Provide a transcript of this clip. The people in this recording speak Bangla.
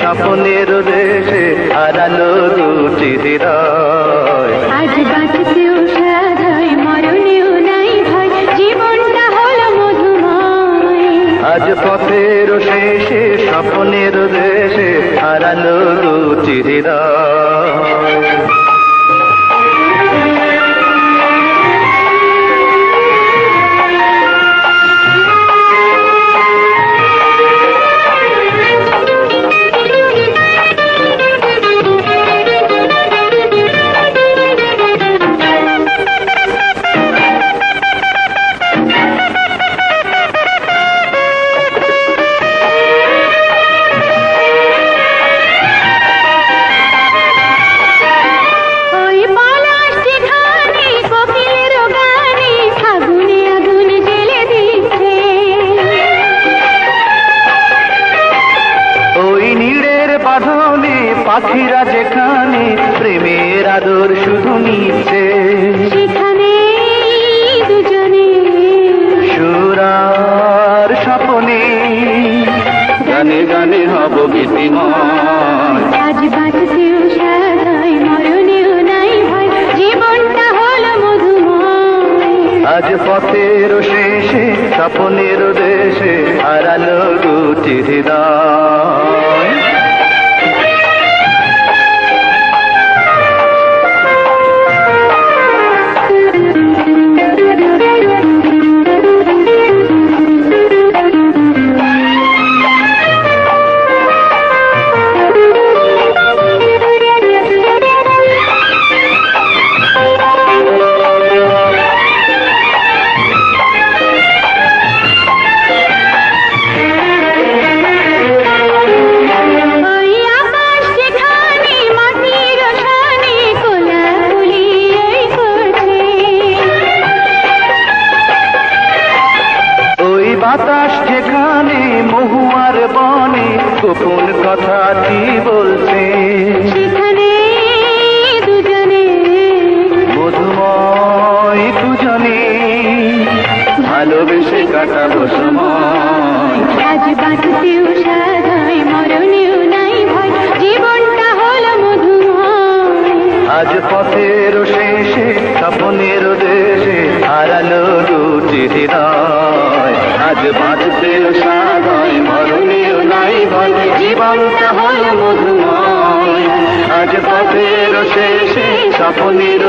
স্বপ্নের দেশে হারালো দুটি হৃদয়। আজ বাঁচতেও সাধায়, মরণেও নাই ভয়, জীবনটা হলো মধুময়। আজ পথের শেষে স্বপ্নের দেশে হারালো দুটি হৃদয়। পাখিরা যেখানে প্রেমের আদর শুধু নিচ্ছে, সেখানে দুজনে সুরার স্বপ্নে গানে গানে হব গীতিময়। আজ বাঁচতেও সাধায়, মরণেও নাই ভয়, জীবনটা হলো মধুময়। আজ পথের শেষে স্বপ্নের দেশে হারালো দুটি হৃদয়। বাতাস যেখানে মহুয়ার বনে গোপন কথাটি বলছে, সেখানে দুজনে মধুময় দুজনে ভালোবেসে কাটাবো সময়। আজ বাঁচতেও সাধায়, মরণেও নাই ভয়, জীবনটা হলো মধুময়। আজ পথের শেষে স্বপ্নের দেশে হারালো দুটি হৃদয়। আজ বাঁচতেও সাধায়, মরণেও নাই ভয়, জীবনটা হলো মধুময়। আজ পথের শেষে স্বপ্নের